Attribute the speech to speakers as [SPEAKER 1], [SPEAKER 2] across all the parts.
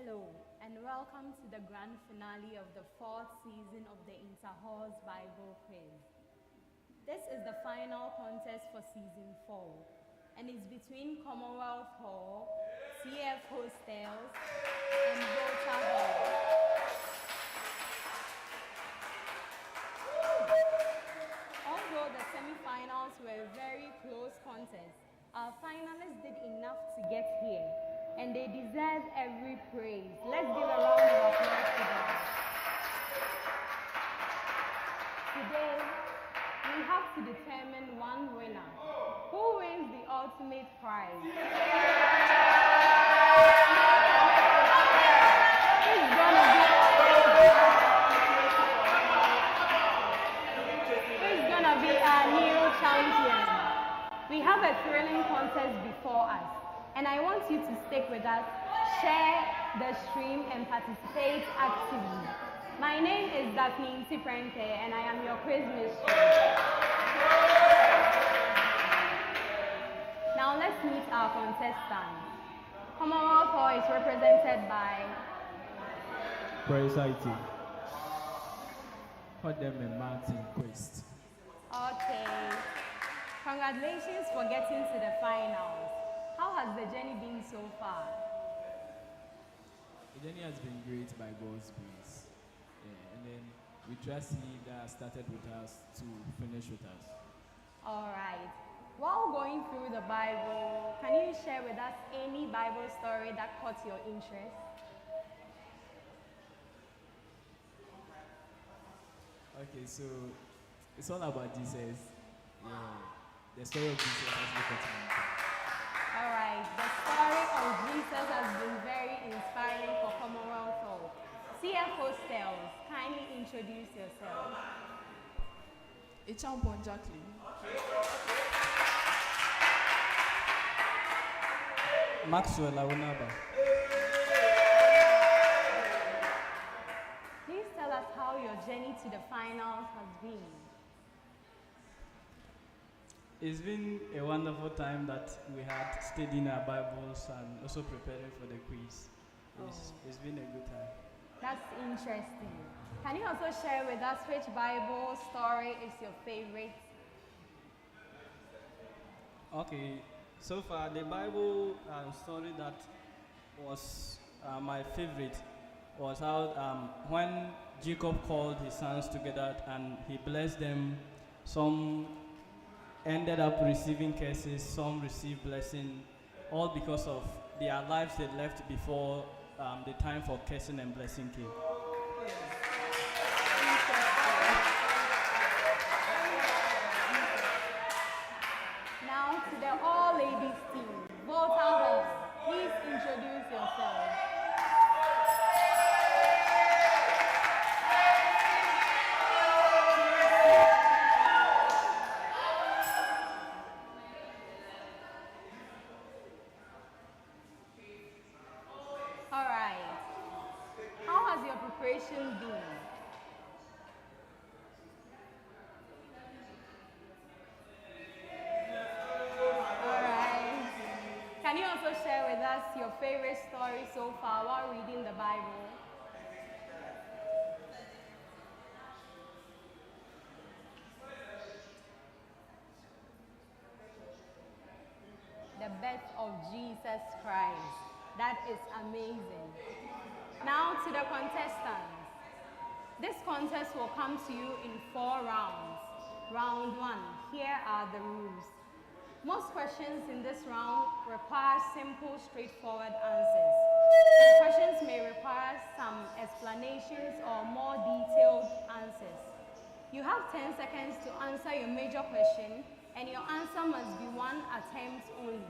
[SPEAKER 1] Hello, and welcome to the grand finale of the fourth season of the Inter-Halls Bible Quiz. This is the final contest for season 4, and it's between Commonwealth Hall, CF Hostels, and Volta Hall. Although the semi-finals were a very close contests, our finalists did enough to get here, and they deserve every praise. Let's give a round of applause to them. Today, we have to determine one winner. Who wins the ultimate prize? Who's gonna be our new champion? We have a thrilling contest before us, and I want you to stick with us, share the stream, and participate actively. My name is Daphne Tiprenke, and I am your quiz mistress. Now let's meet our contestants. Commonwealth Hall is represented by
[SPEAKER 2] Lifecity. What them and Martin Quest.
[SPEAKER 1] Okay. Congratulations for getting to the finals. How has the journey been so far?
[SPEAKER 2] The journey has been great by God's grace. Yeah, and then we trust He that started with us to finish with us.
[SPEAKER 1] All right. While going through the Bible, can you share with us any Bible story that caught your interest?
[SPEAKER 2] Okay, so it's all about Jesus. Yeah, the story of Jesus has been caught my interest.
[SPEAKER 1] All right. The story of Jesus has been very inspiring for Commonwealth Hall. CF Hostels, kindly introduce yourself.
[SPEAKER 3] Echampon Jacqueline.
[SPEAKER 2] Maxwell Awunaba.
[SPEAKER 1] Please tell us how your journey to the finals has been.
[SPEAKER 4] It's been a wonderful time that we had studying our Bibles and also preparing for the quiz. It's been a good time.
[SPEAKER 1] That's interesting. Can you also share with us which Bible story is your favorite?
[SPEAKER 4] Okay, so far the Bible story that was my favorite was how when Jacob called his sons together and he blessed them, some ended up receiving curses, some received blessing, all because of their lives they left before the time for cursing and blessing came.
[SPEAKER 1] Now to the all ladies team, Volta Hall, please introduce yourself. All right. How has your preparation been? Alright. Can you also share with us your favorite story so far while reading the Bible? The birth of Jesus Christ. That is amazing. Now to the contestants. This contest will come to you in 4 rounds. Round 1, here are the rules. Most questions in this round require simple, straightforward answers. Questions may require some explanations or more detailed answers. You have 10 seconds to answer your major question, and your answer must be one attempt only,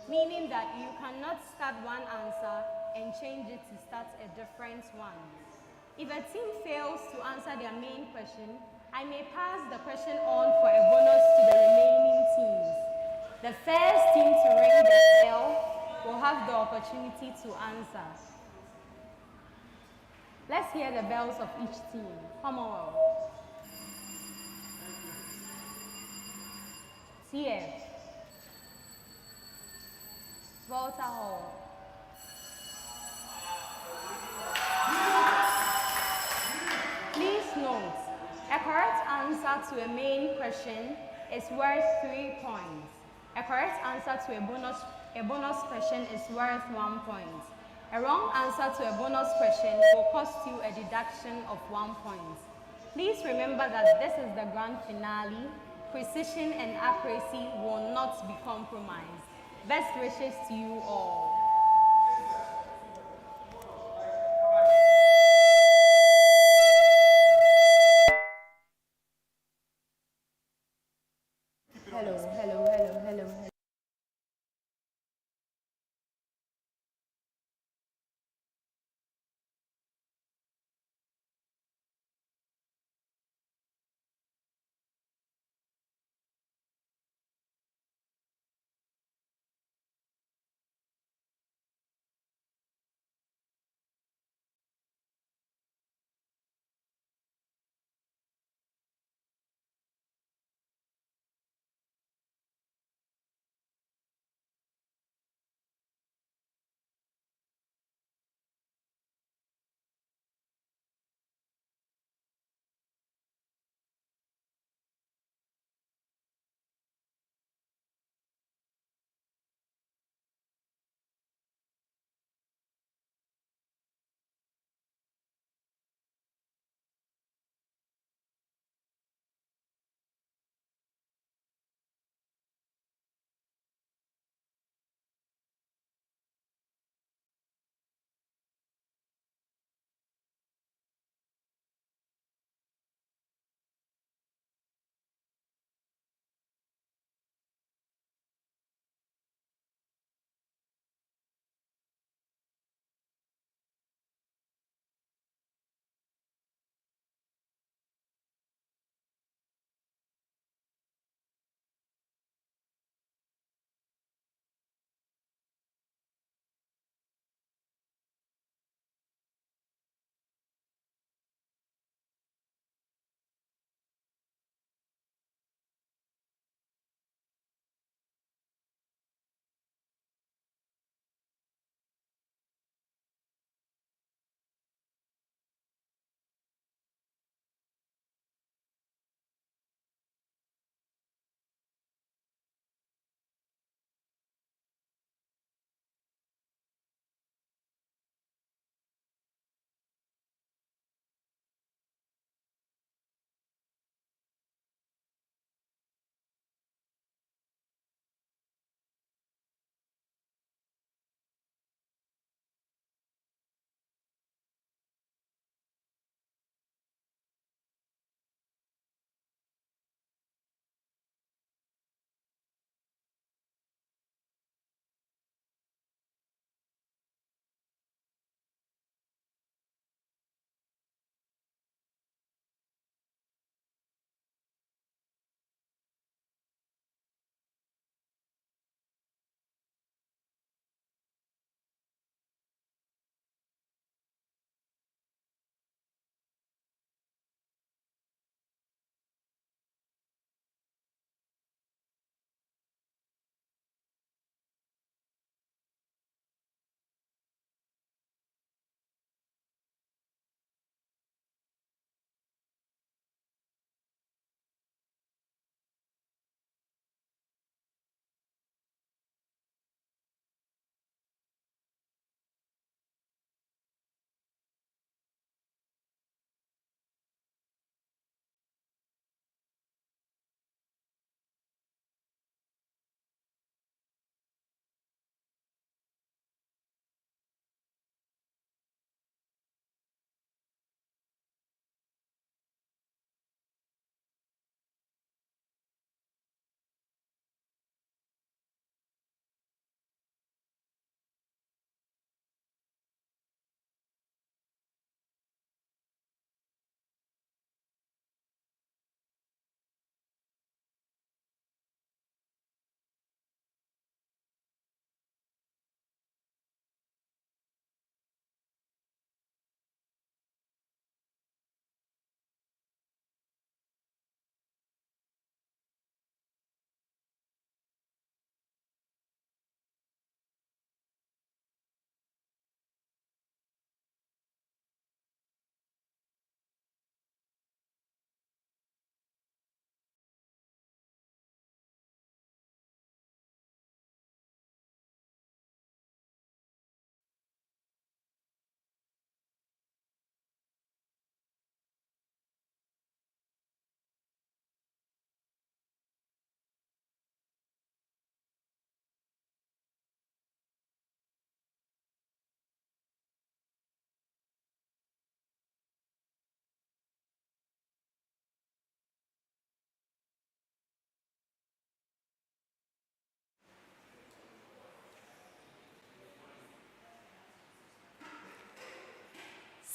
[SPEAKER 1] meaning that you cannot start one answer and change it to start a different one. If a team fails to answer their main question, I may pass the question on for a bonus to the remaining teams. The first team to ring the bell will have the opportunity to answer. Let's hear the bells of each team. Commonwealth. CF. Volta Hall. correct answer to a main question is worth 3 points. A correct answer to a bonus question is worth 1 point. A wrong answer to a bonus question will cost you a deduction of 1 point. Please remember that this is the grand finale. Precision and accuracy will not be compromised. Best wishes to you all. Hello.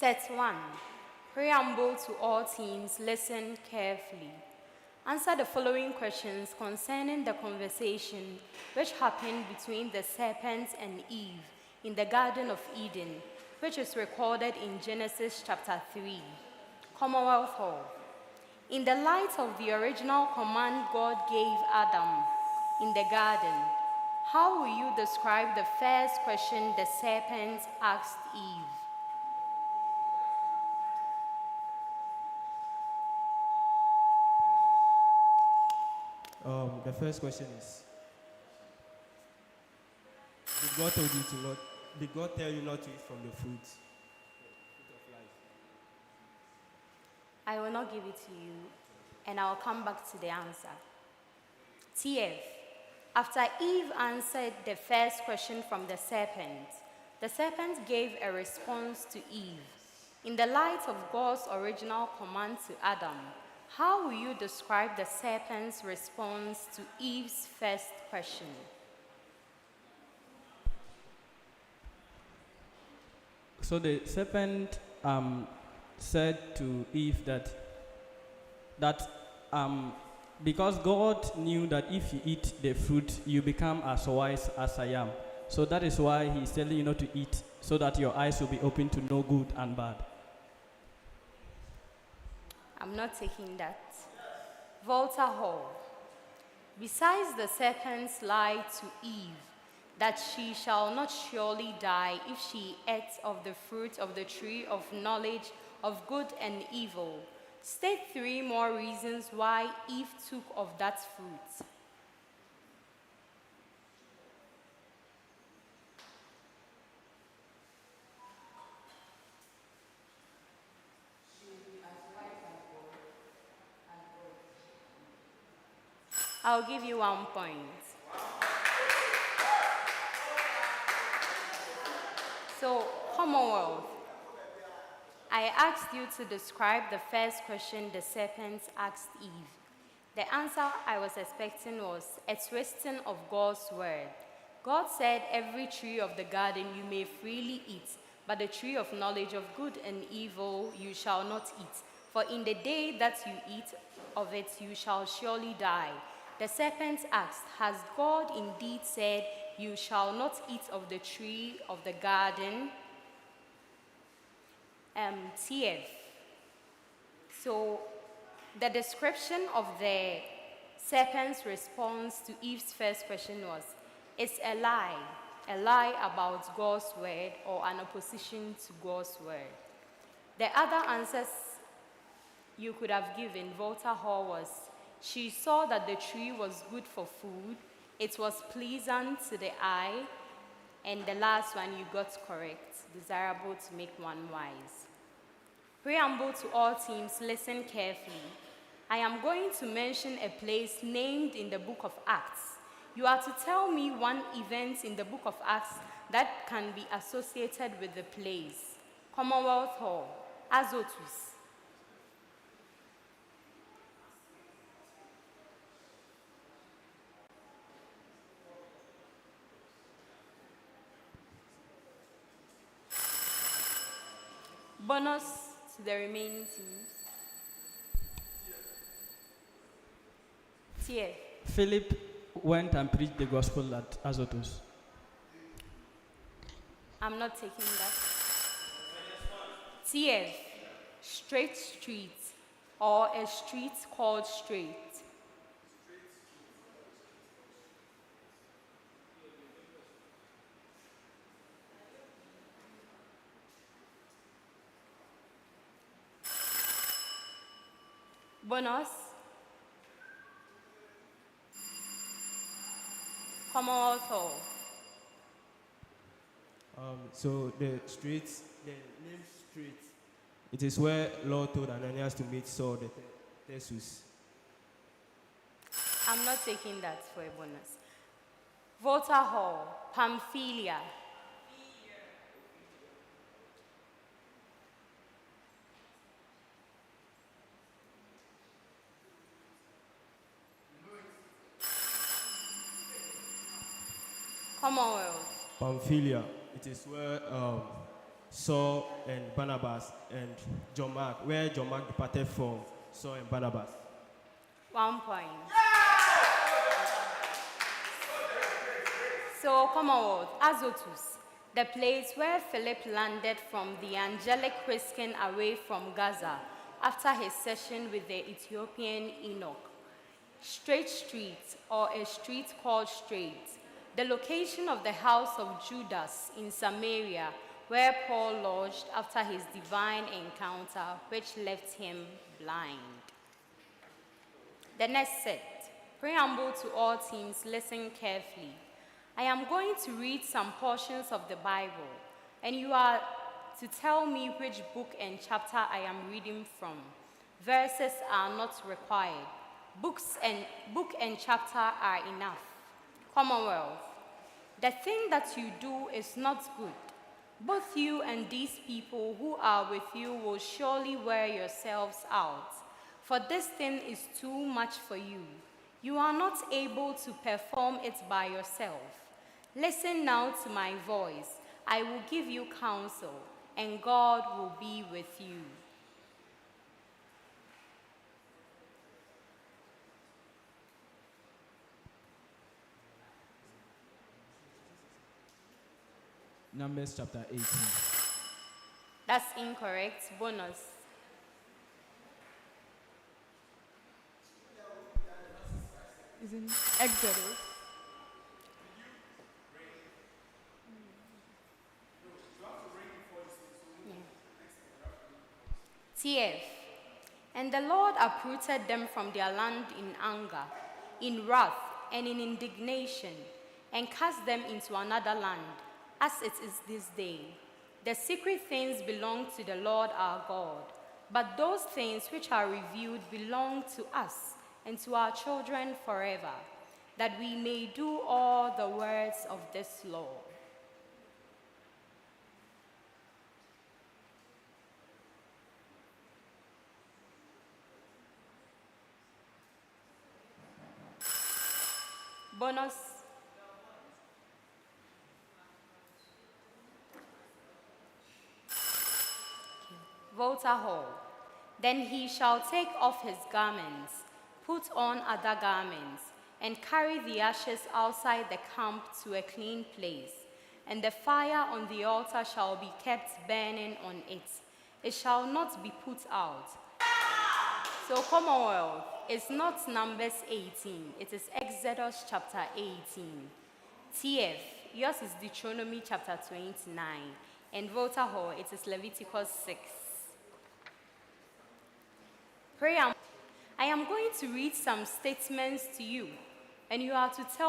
[SPEAKER 1] Set 1. Preamble to all teams, listen carefully. Answer the following questions concerning the conversation which happened between the serpent and Eve in the Garden of Eden, which is recorded in Genesis chapter 3. Commonwealth Hall. In the light of the original command God gave Adam in the garden, how will you describe the first question the serpent asked Eve?
[SPEAKER 3] The first question is, did God told you to not? Did God tell you not to eat from the fruit of life?
[SPEAKER 1] I will not give it to you, and I'll come back to the answer. TF. After Eve answered the first question from the serpent gave a response to Eve. In the light of God's original command to Adam, how will you describe the serpent's response to Eve's first question?
[SPEAKER 4] So the serpent said to Eve that because God knew that if you eat the fruit, you become as wise as I am. So that is why he's telling you not to eat, so that your eyes will be open to know good and bad.
[SPEAKER 1] I'm not taking that. Volta Hall. Besides the serpent's lie to Eve, that she shall not surely die if she eats of the fruit of the tree of knowledge of good and evil, state 3 more reasons why Eve took of that fruit. I'll give you 1 point. So, Commonwealth, I asked you to describe the first question the serpent asked Eve. The answer I was expecting was a twisting of God's word. God said, every tree of the garden you may freely eat, but the tree of knowledge of good and evil you shall not eat. For in the day that you eat of it, you shall surely die. The serpent asked, has God indeed said, you shall not eat of the tree of the garden? TF. So, the description of the serpent's response to Eve's first question was, it's a lie about God's word or an opposition to God's word. The other answers you could have given, Volta Hall, was, she saw that the tree was good for food, it was pleasant to the eye, and the last one you got correct, desirable to make one wise. Preamble to all teams, listen carefully. I am going to mention a place named in the book of Acts. You are to tell me one event in the book of Acts that can be associated with the place. Commonwealth Hall, Azotus. Bonus to the remaining teams. Tia.
[SPEAKER 4] Philip went and preached the gospel at Azotus.
[SPEAKER 1] I'm not taking that. TF, straight street, or a street called straight. Bonus. Commonwealth Hall.
[SPEAKER 3] So the streets, the name street, it is where Lord told Ananias to meet Saul the Tarsus.
[SPEAKER 1] I'm not taking that for a bonus. Volta Hall, Pamphylia. Commonwealth.
[SPEAKER 3] Pamphylia, it is where Saul and Barnabas, and John Mark, where John Mark departed from Saul and Barnabas.
[SPEAKER 1] 1 point. So, Commonwealth, Azotus, the place where Philip landed from the angelic whisking away from Gaza after his session with the Ethiopian Enoch. Straight Street, or a street called Straight, the location of the house of Judas in Samaria, where Paul lodged after his divine encounter, which left him blind. The next set, preamble to all teams, listen carefully. I am going to read some portions of the Bible, and you are to tell me which book and chapter I am reading from. Verses are not required. Book and chapter are enough. Commonwealth, the thing that you do is not good. Both you and these people who are with you will surely wear yourselves out, for this thing is too much for you. You are not able to perform it by yourself. Listen now to my voice. I will give you counsel, and God will be with you.
[SPEAKER 2] Numbers chapter 18.
[SPEAKER 1] That's incorrect. Bonus.
[SPEAKER 5] Is in Exodus.
[SPEAKER 1] TF. And the Lord uprooted them from their land in anger, in wrath, and in indignation, and cast them into another land, as it is this day. The secret things belong to the Lord our God, but those things which are revealed belong to us and to our children forever, that we may do all the words of this law. Bonus. Volta Hall. Then he shall take off his garments, put on other garments, and carry the ashes outside the camp to a clean place. And the fire on the altar shall be kept burning on it. It shall not be put out. So Commonwealth, it's not Numbers 18, it is Exodus chapter 18. TF, yours is Deuteronomy chapter 29. And Volta Hall, it is Leviticus 6. Prayer. I am going to read some statements to you, and you are to tell